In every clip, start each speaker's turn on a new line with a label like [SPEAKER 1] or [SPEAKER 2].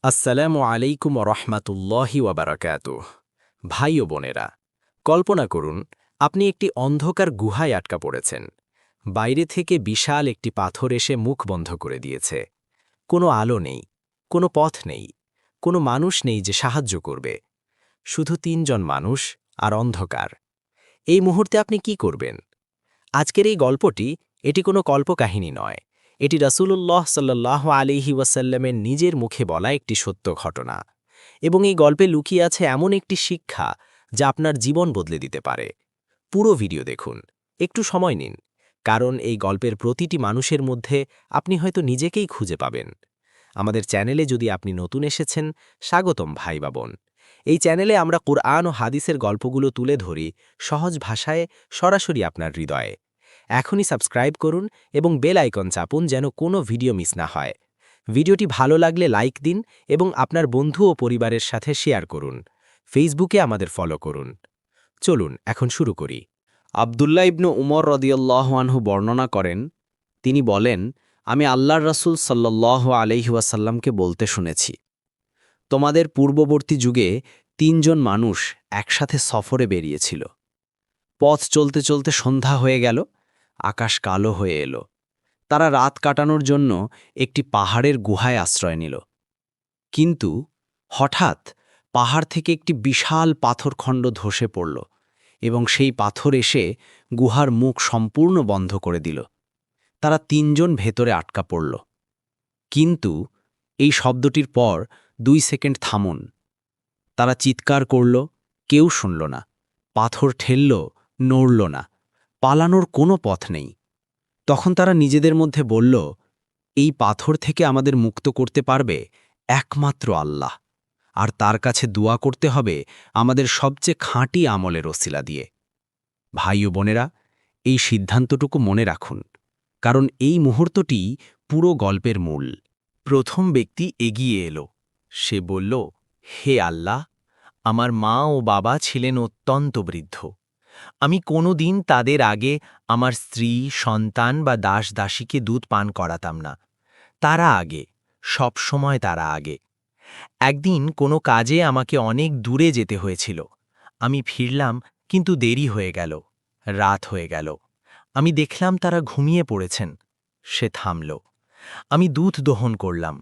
[SPEAKER 1] আসসালামু আলাইকুম রহমাতুল্লাহি ওয়াবারাকাতুহ। ভাই ও বোনেরা, কল্পনা করুন আপনি একটি অন্ধকার গুহায় আটকা পড়েছেন। বাইরে থেকে বিশাল একটি পাথর এসে মুখ বন্ধ করে দিয়েছে। কোনো আলো নেই, কোনো পথ নেই, কোনো মানুষ নেই যে সাহায্য করবে। শুধু ৩ জন মানুষ আর অন্ধকার। এই মুহূর্তে আপনি কি করবেন? আজকের এই গল্পটি এটি কোনো কল্পকাহিনী নয়। এটি রাসূলুল্লাহ সাল্লাল্লাহু আলাইহি ওয়াসাল্লামের নিজের মুখে বলা একটি সত্য ঘটনা। এবং এই গল্পে লুকিয়ে আছে এমন একটি শিক্ষা যা আপনার জীবন বদলে দিতে পারে। পুরো ভিডিও দেখুন, একটু সময় নিন, কারণ এই গল্পের প্রতিটি মানুষের মধ্যে আপনি হয়তো নিজেকেই খুঁজে পাবেন। আমাদের চ্যানেলে যদি আপনি নতুন এসেছেন, স্বাগতম ভাই বা বোন। এই চ্যানেলে আমরা কুরআন ও হাদিসের গল্পগুলো তুলে ধরি সহজ ভাষায়, সরাসরি আপনার হৃদয়ে। এখনই সাবস্ক্রাইব করুন এবং বেল আইকন চাপুন যেন কোনো ভিডিও মিস না হয়। ভিডিওটি ভালো লাগলে লাইক দিন এবং আপনার বন্ধু ও পরিবারের সাথে শেয়ার করুন। ফেসবুকে আমাদের ফলো করুন। চলুন এখন শুরু করি।
[SPEAKER 2] আবদুল্লাহ ইবনু উমর রদিয়াল্লাহু আনহু বর্ণনা করেন, তিনি বলেন, আমি আল্লাহর রাসূল সাল্লাল্লাহু আলাইহি ওয়াসাল্লামকে বলতে শুনেছি, তোমাদের পূর্ববর্তী যুগে ৩ জন মানুষ একসাথে সফরে বেরিয়েছিল। পথ চলতে চলতে সন্ধ্যা হয়ে গেল, আকাশ কালো হয়ে এলো। তারা রাত কাটানোর জন্য একটি পাহাড়ের গুহায় আশ্রয় নিল। কিন্তু হঠাৎ পাহাড় থেকে একটি বিশাল পাথরখণ্ড ধসে পড়ল এবং সেই পাথর এসে গুহার মুখ সম্পূর্ণ বন্ধ করে দিল। তারা ৩ জন ভেতরে আটকা পড়ল। কিন্তু এই শব্দটির পর ২ সেকেন্ড থামুন। তারা চিৎকার করল, কেউ শুনল না। পাথর ঠেলল, নড়ল না। পালানোর কোনো পথ নেই। তখন তারা নিজেদের মধ্যে বলল, এই পাথর থেকে আমাদের মুক্ত করতে পারবে একমাত্র আল্লাহ, আর তার কাছে দোয়া করতে হবে আমাদের সবচেয়ে খাঁটি আমলের ওসিলা দিয়ে। ভাই ও বোনেরা, এই সিদ্ধান্তটুকু মনে রাখুন, কারণ এই মুহূর্তটি পুরো গল্পের মূল।
[SPEAKER 1] প্রথম ব্যক্তি এগিয়ে এলো। সে বলল, হে আল্লাহ, আমার মা ও বাবা ছিলেন অত্যন্ত বৃদ্ধ। আমি কোনো দিন তাদের আগে আমার স্ত্রী, সন্তান বা দাস-দাসীকে দুধ পান করাতাম না। তারা আগে, সব সময় তারা আগে। একদিন কোনো কাজে আমাকে অনেক দূরে যেতে হয়েছিল। আমি ফিরলাম, কিন্তু দেরি হয়ে গেল। রাত হয়ে গেল। আমি দেখলাম তারা ঘুমিয়ে পড়েছেন। সে থামল। আমি দুধ দহন করলাম।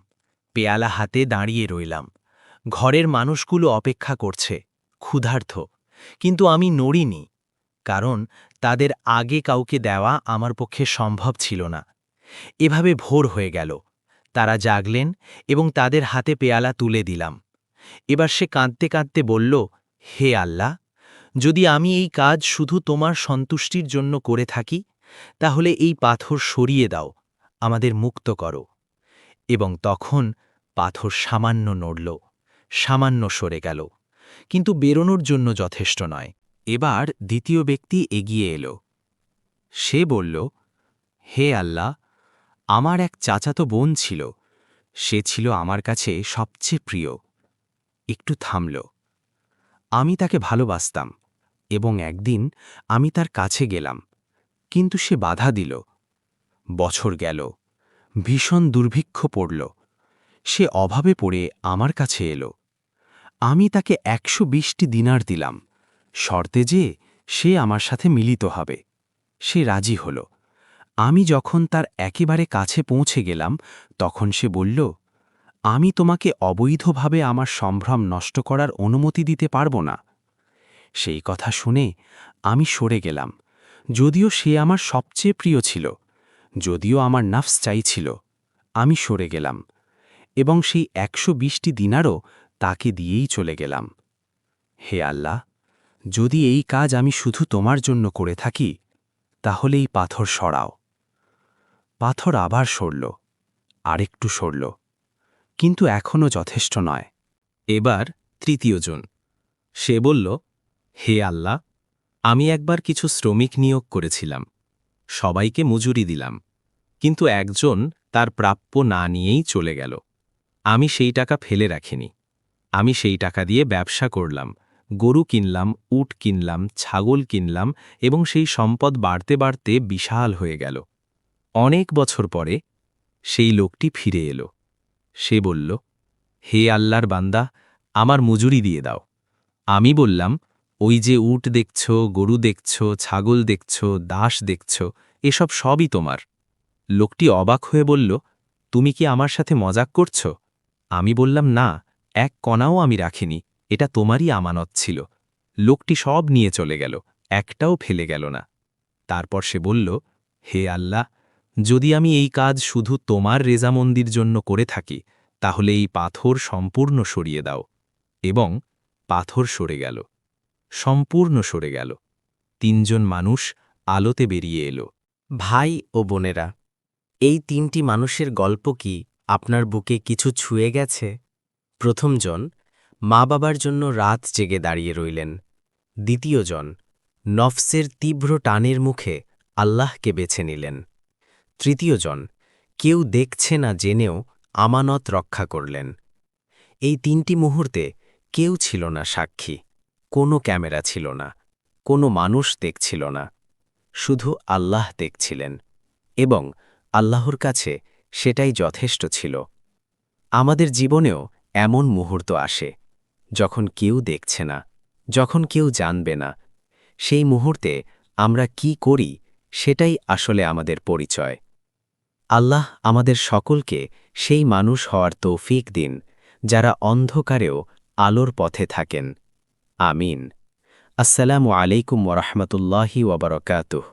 [SPEAKER 1] পেয়ালা হাতে দাঁড়িয়ে রইলাম। ঘরের মানুষগুলো অপেক্ষা করছে, ক্ষুধার্ত। কিন্তু আমি নড়িনি, কারণ তাদের আগে কাউকে দেওয়া আমার পক্ষে সম্ভব ছিল না। এভাবে ভোর হয়ে গেল। তারা জাগলেন এবং তাদের হাতে পেয়ালা তুলে দিলাম। এবার সে কাঁদতে কাঁদতে বলল, হে আল্লাহ, যদি আমি এই কাজ শুধু তোমার সন্তুষ্টির জন্য করে থাকি, তাহলে এই পাথর সরিয়ে দাও, আমাদের মুক্ত করো। এবং তখন পাথর সামান্য নড়ল, সামান্য সরে গেল, কিন্তু বেরোনোর জন্য যথেষ্ট নয়। এবার দ্বিতীয় ব্যক্তি এগিয়ে এলো। সে বলল, হে আল্লাহ, আমার এক চাচাতো বোন ছিল। সে ছিল আমার কাছে সবচেয়ে প্রিয়। একটু থামল। আমি তাকে ভালোবাসতাম এবং একদিন আমি তার কাছে গেলাম, কিন্তু সে বাধা দিল। বছর গেল, ভীষণ দুর্ভিক্ষ পড়ল। সে অভাবে পড়ে আমার কাছে এলো। আমি তাকে ১২০টি দিনার দিলাম, শর্তে যে সে আমার সাথে মিলিত হবে। সে রাজি হল। আমি যখন তার একেবারে কাছে পৌঁছে গেলাম, তখন সে বলল, আমি তোমাকে অবৈধভাবে আমার সম্ভ্রম নষ্ট করার অনুমতি দিতে পারব না। সেই কথা শুনে আমি সরে গেলাম, যদিও সে আমার সবচেয়ে প্রিয় ছিল, যদিও আমার নাফস চাইছিল। আমি সরে গেলাম এবং সেই ১২০টি দিনারও তাকে দিয়েই চলে গেলাম। হে আল্লাহ, যদি এই কাজ আমি শুধু তোমার জন্য করে থাকি, তাহলে এই পাথর সরাও। পাথর আবার সরল, আরেকটু সরল, কিন্তু এখনও যথেষ্ট নয়। এবার তৃতীয় জন। সে বলল, হে আল্লাহ, আমি একবার কিছু শ্রমিক নিয়োগ করেছিলাম। সবাইকে মজুরি দিলাম, কিন্তু একজন তার প্রাপ্য না নিয়েই চলে গেল। আমি সেই টাকা ফেলে রাখিনি। আমি সেই টাকা দিয়ে ব্যবসা করলাম, গরু কিনলাম, উট কিনলাম, ছাগল কিনলাম এবং সেই সম্পদ বাড়তে বাড়তে বিশাল হয়ে গেল। অনেক বছর পরে সেই লোকটি ফিরে এলো। সে বলল, হে আল্লাহর বান্দা, আমার মজুরি দিয়ে দাও। আমি বললাম, ওই যে উট দেখছ, গরু দেখছ, ছাগল দেখছ, দাস দেখছ, এসব সবই তোমার। লোকটি অবাক হয়ে বলল, তুমি কি আমার সাথে মজাক করছ? আমি বললাম, না, এক কণাও আমি রাখিনি, এটা তোমারই আমানত ছিল। লোকটি সব নিয়ে চলে গেল, একটাও ফেলে গেল না। তারপর সে বলল, হে আল্লাহ, যদি আমি এই কাজ শুধু তোমার রেজামন্দির জন্য করে থাকি, তাহলে এই পাথর সম্পূর্ণ সরিয়ে দাও। এবং পাথর সরে গেল, সম্পূর্ণ সরে গেল। ৩ জন মানুষ আলোতে বেরিয়ে এলো।
[SPEAKER 2] ভাই ও বোনেরা, এই ৩টি মানুষের গল্প কি আপনার বুকে কিছু ছুঁয়ে গেছে? প্রথমজন মা বাবার জন্য রাত জেগে দাঁড়িয়ে রইলেন। দ্বিতীয়জন নফসের তীব্র টানের মুখে আল্লাহকে বেছে নিলেন। তৃতীয়জন কেউ দেখছে না জেনেও আমানত রক্ষা করলেন। এই ৩টি মুহূর্তে কেউ ছিল না সাক্ষী, কোনো ক্যামেরা ছিল না, কোনো মানুষ দেখছিল না, শুধু আল্লাহ দেখছিলেন, এবং আল্লাহর কাছে সেটাই যথেষ্ট ছিল। আমাদের জীবনেও এমন মুহূর্ত আসে, যখন কেউ দেখছে না, যখন কেউ জানবে না। সেই মুহূর্তে আমরা কি করি, সেটাই আসলে আমাদের পরিচয়। আল্লাহ আমাদের সকলকে সেই মানুষ হওয়ার তৌফিক দিন, যারা অন্ধকারেও আলোর পথে থাকেন। আমিন। আসসালামু আলাইকুম ওয়া রাহমাতুল্লাহি ওয়া বারাকাতুহু।